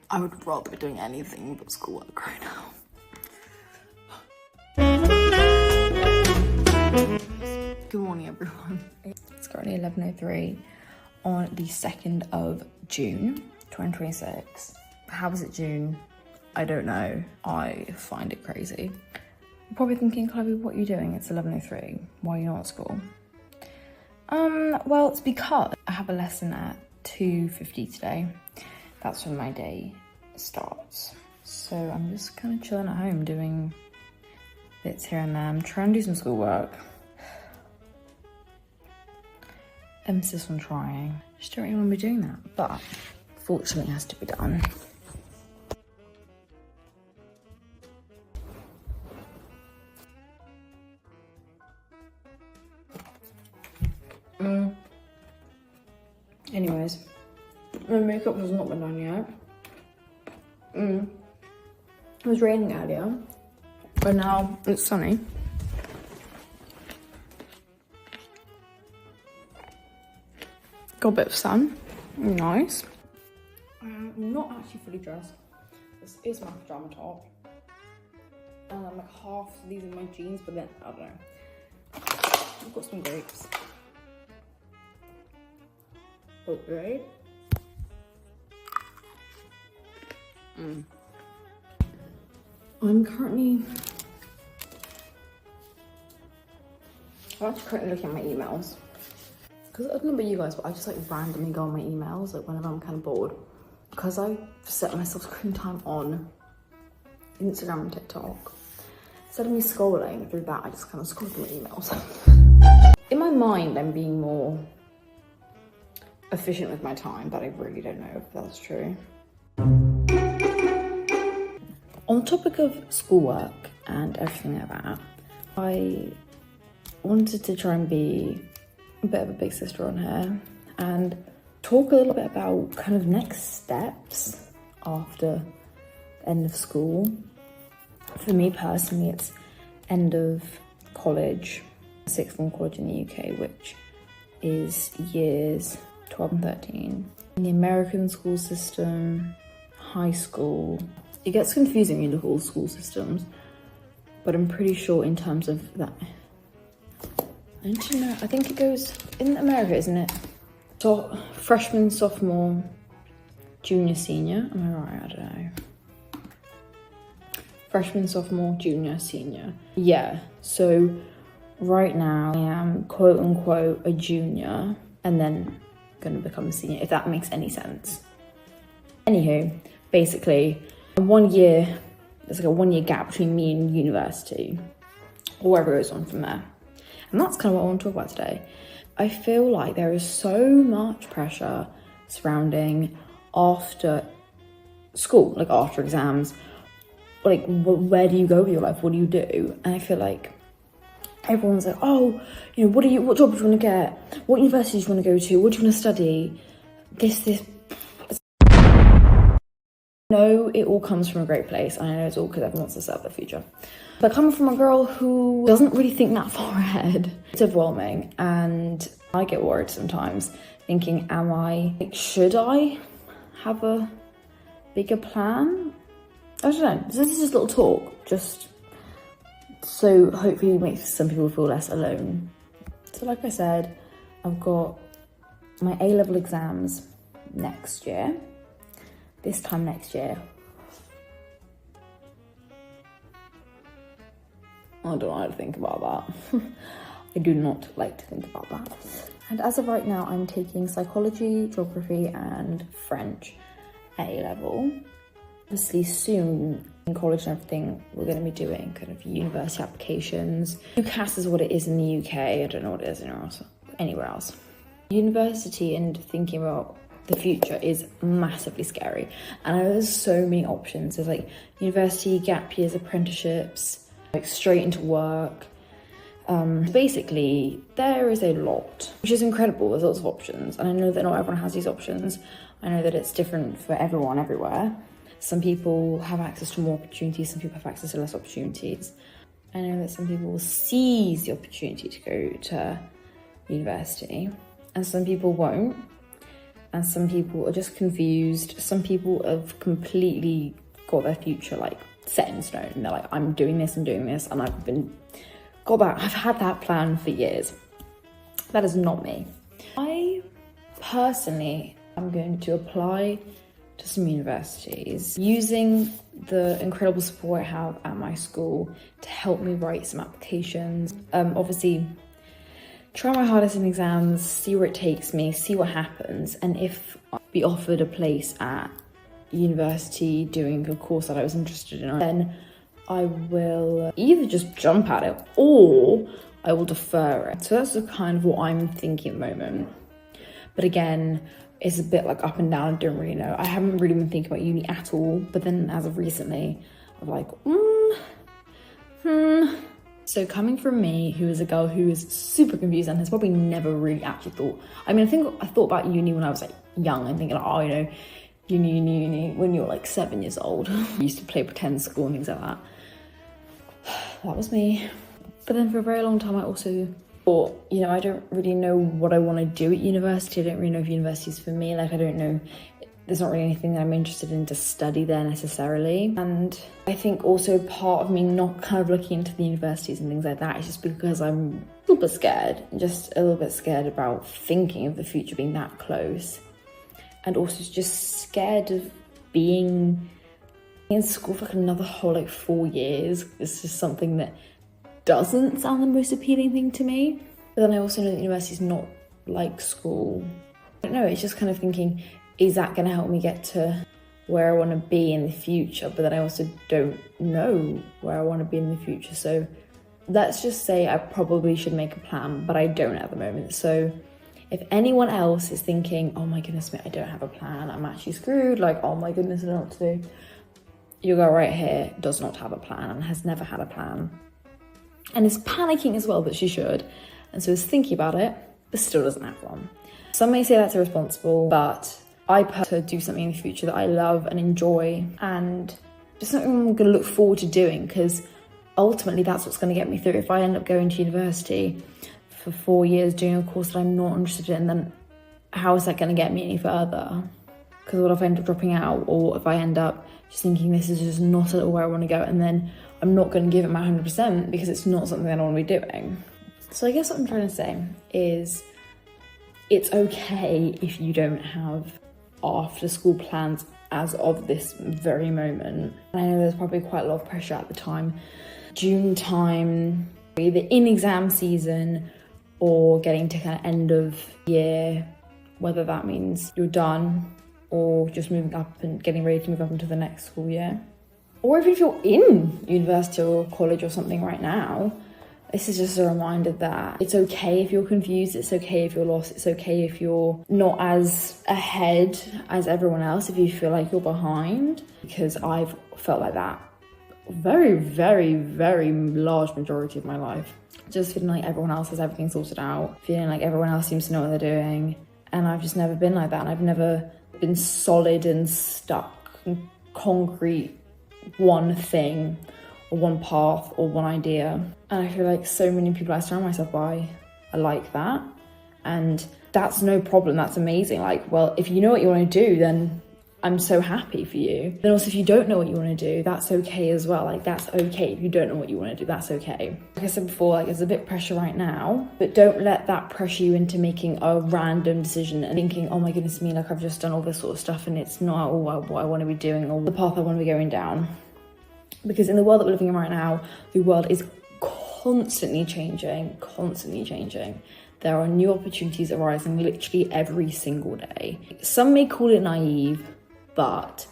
I would rather be doing anything but schoolwork right now. Good morning, everyone. It's currently 11:03 on the 2nd of June, 2026. How is it June? I don't know. I find it crazy. You're probably thinking, Chloe, what are you doing? It's 11:03. Why are you not at school? Well, it's because I have a lesson at 2:50 today. That's when my day starts. So I'm just kind of chilling at home doing bits here and there. I'm trying to do some schoolwork. Emphasis on trying. Just don't really want to be doing that, but fortunately it has to be done. Anyways, my makeup has not been done yet. It was raining earlier, but now it's sunny. Got a bit of sun, nice. I'm not actually fully dressed. This is my pajama top. Like half of these are my jeans, but then, I don't know. I've got some grapes. Okay. I'm currently looking at my emails. Because I don't know about you guys, but I just like randomly go on my emails like whenever I'm kind of bored. Because I set myself screen time on Instagram and TikTok. Instead of me scrolling through that, I just kind of scroll through my emails. In my mind, I'm being more efficient with my time, but I really don't know if that's true. On the topic of schoolwork and everything like that, I wanted to try and be a bit of a big sister on here and talk a little bit about kind of next steps after the end of school. For me personally, it's end of college, sixth form college in the UK, which is years 12 and 13. In the American school system, high school, it gets confusing when you look at all school systems, but I'm pretty sure in terms of that, I don't know, I think it goes in America, isn't it? So freshman, sophomore, junior, senior, am I right? I don't know. Freshman, sophomore, junior, senior. Yeah, so right now I am quote unquote a junior and then gonna become a senior, if that makes any sense. Anywho, basically, there's like a 1 year gap between me and university, or wherever it goes on from there. And that's kind of what I want to talk about today. I feel like there is so much pressure surrounding after school, like after exams, like where do you go with your life? What do you do? And I feel like everyone's like, oh, you know, what job do you want to get? What university do you want to go to? What do you want to study? This. No, it all comes from a great place. And I know it's all because everyone wants to set up their future. But coming from a girl who doesn't really think that far ahead, it's overwhelming. And I get worried sometimes thinking, should I have a bigger plan? I don't know. This is just a little talk, just so hopefully it makes some people feel less alone. So like I said, I've got my A-level exams next year. This time next year. I don't know how to think about that. I do not like to think about that. And as of right now, I'm taking psychology, geography, and French at A-level. Obviously soon in college and everything, we're going to be doing kind of university applications. UCAS is what it is in the UK. I don't know what it is anywhere else. University and thinking about the future is massively scary. And I know there's so many options. There's like university, gap years, apprenticeships, like straight into work. Basically, there is a lot, which is incredible. There's lots of options. And I know that not everyone has these options. I know that it's different for everyone everywhere. Some people have access to more opportunities, some people have access to less opportunities. I know that some people will seize the opportunity to go to university and some people won't. and some people are just confused. Some people have completely got their future like set in stone, and they're like, I'm doing this, and I've had that plan for years. That is not me. I personally am going to apply to some universities using the incredible support I have at my school to help me write some applications. Obviously, try my hardest in exams, see where it takes me, see what happens, and if I be offered a place at university doing a course that I was interested in, then I will either just jump at it or I will defer it. So that's kind of what I'm thinking at the moment. But again, it's a bit like up and down. I don't really know. I haven't really been thinking about uni at all. But then as of recently, I'm like, So coming from me, who is a girl who is super confused and has probably never really actually thought. I mean, I think I thought about uni when I was like young and thinking like, oh, you know, uni, when you're like 7 years old. I used to play pretend school and things like that. That was me. But then for a very long time, I also thought, you know, I don't really know what I want to do at university. I don't really know if university is for me. Like, I don't know. There's not really anything that I'm interested in to study there necessarily. And I think also part of me not kind of looking into the universities and things like that is just because I'm a little bit scared. Just a little bit scared about thinking of the future being that close. And also just scared of being in school for like another whole like 4 years. It's just something that doesn't sound the most appealing thing to me. But then I also know that university is not like school. I don't know, it's just kind of thinking, is that going to help me get to where I want to be in the future? But then I also don't know where I want to be in the future. So let's just say I probably should make a plan, but I don't at the moment. So if anyone else is thinking, oh my goodness me, I don't have a plan, I'm actually screwed, like, oh my goodness, I don't know what to do. Your girl right here does not have a plan and has never had a plan. And is panicking as well, but she should. And so is thinking about it, but still doesn't have one. Some may say that's irresponsible, but I personally do something in the future that I love and enjoy, and just something I'm going to look forward to doing, because ultimately that's what's going to get me through. If I end up going to university for 4 years doing a course that I'm not interested in, then how is that going to get me any further? Because what if I end up dropping out, or if I end up just thinking this is just not at all where I want to go, and then I'm not going to give it my 100% because it's not something that I want to be doing. So I guess what I'm trying to say is it's okay if you don't have after school plans as of this very moment. I know there's probably quite a lot of pressure at the time. June time, either in exam season or getting to kind of end of year, whether that means you're done or just moving up and getting ready to move up into the next school year. Or even if you're in university or college or something right now, this is just a reminder that it's okay if you're confused, it's okay if you're lost, it's okay if you're not as ahead as everyone else, if you feel like you're behind, because I've felt like that very, very, very large majority of my life. Just feeling like everyone else has everything sorted out, feeling like everyone else seems to know what they're doing, and I've just never been like that, and I've never been solid and stuck in concrete one thing or one path or one idea. And I feel like so many people I surround myself by are like that, and that's no problem, that's amazing. Like, well, if you know what you want to do, then I'm so happy for you. Then also if you don't know what you want to do, that's okay as well. Like, that's okay if you don't know what you want to do, that's okay. Like I said before, like, there's a bit of pressure right now, but don't let that pressure you into making a random decision and thinking, oh my goodness me, like I've just done all this sort of stuff and it's not all what I want to be doing or the path I want to be going down. Because in the world that we're living in right now, the world is constantly changing. There are new opportunities arising literally every single day. Some may call it naive, but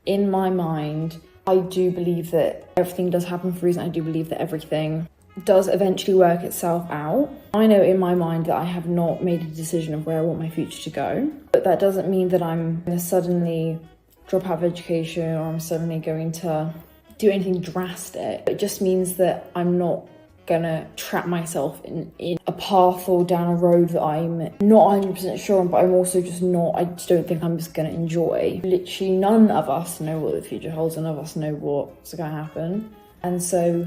in my mind, I do believe that everything does happen for a reason. I do believe that everything does eventually work itself out. I know in my mind that I have not made a decision of where I want my future to go, but that doesn't mean that I'm going to suddenly drop out of education or I'm suddenly going to do anything drastic. It just means that I'm not gonna trap myself in a path or down a road that I'm not 100% sure on, but I'm also just not, I just don't think I'm just gonna enjoy. Literally none of us know what the future holds, none of us know what's gonna happen. And so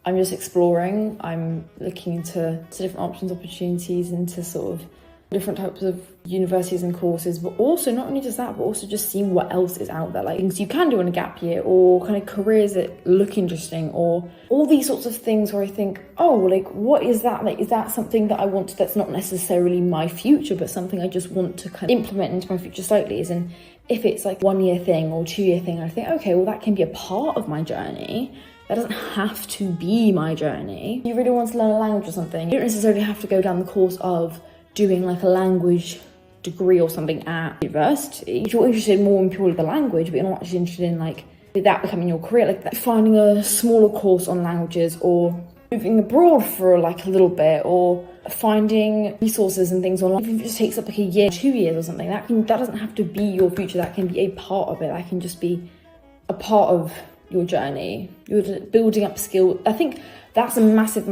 I'm just exploring, I'm looking into different options, opportunities, into sort of different types of universities and courses, but also not only just that, but also just seeing what else is out there, like things you can do in a gap year, or kind of careers that look interesting, or all these sorts of things where I think, oh, like, what is that? Like, is that something that I want to, that's not necessarily my future, but something I just want to kind of implement into my future slightly? And if it's like 1 year thing or 2 year thing, I think, okay, well, that can be a part of my journey. That doesn't have to be my journey. If you really want to learn a language or something, you don't necessarily have to go down the course of doing like a language degree or something at university. If you're interested more in purely the language, but you're not actually interested in like that becoming your career, like that, finding a smaller course on languages, or moving abroad for like a little bit, or finding resources and things online. Even if it just takes up like a year, 2 years or something, that doesn't have to be your future. That can be a part of it. That can just be a part of your journey. You're building up skill. I think that's a massive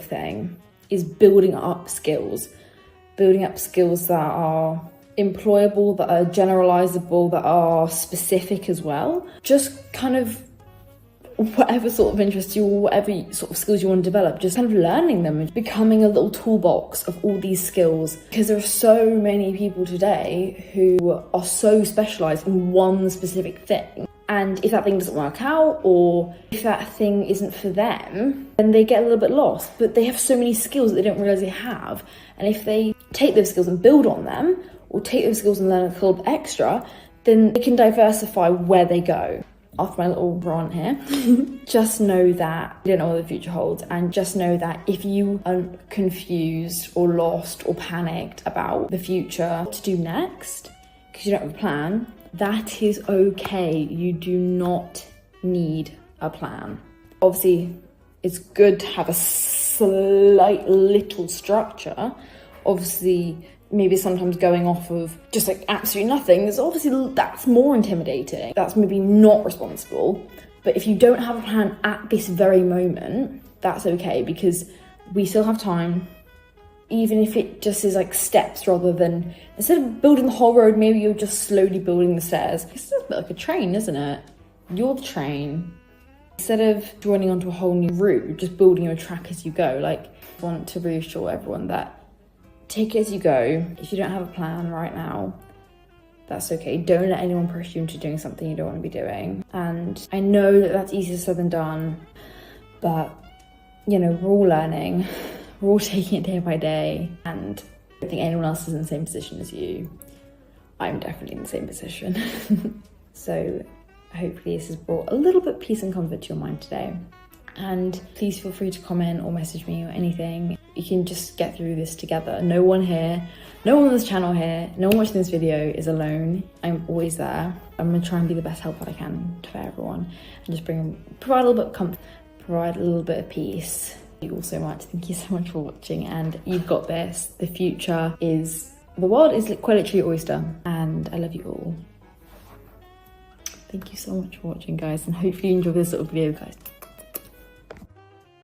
thing, is building up skills that are employable, that are generalizable, that are specific as well. Just kind of whatever sort of interests you, or whatever sort of skills you want to develop, just kind of learning them and becoming a little toolbox of all these skills. Because there are so many people today who are so specialized in one specific thing. And if that thing doesn't work out, or if that thing isn't for them, then they get a little bit lost. But they have so many skills that they don't realize they have. And if they take those skills and build on them, or take those skills and learn a little bit extra, then they can diversify where they go. After my little rant here, just know that you don't know what the future holds. And just know that if you are confused or lost or panicked about the future, what to do next, because you don't have a plan, that is okay. You do not need a plan. Obviously, it's good to have a slight little structure. Obviously, maybe sometimes going off of just like absolutely nothing, that's more intimidating. That's maybe not responsible. But if you don't have a plan at this very moment, that's okay, because we still have time. Even if it just is like steps, rather than, instead of building the whole road, maybe you're just slowly building the stairs. It's a bit like a train, isn't it? You're the train. Instead of joining onto a whole new route, you're just building your track as you go. Like, I want to reassure everyone that take it as you go. If you don't have a plan right now, that's okay. Don't let anyone push you into doing something you don't want to be doing. And I know that that's easier said than done, but you know, we're all learning. We're all taking it day by day, and I don't think anyone else is in the same position as you. I'm definitely in the same position. So hopefully this has brought a little bit of peace and comfort to your mind today. And please feel free to comment or message me or anything. You can just get through this together. No one on this channel here, no one watching this video is alone. I'm always there. I'm gonna try and be the best help that I can for everyone, and just provide a little bit of comfort, provide a little bit of peace. Thank you all so much. Thank you so much for watching, and you've got this. The world is quite literally your oyster, and I love you all. Thank you so much for watching, guys, and hopefully you enjoy this little video, guys.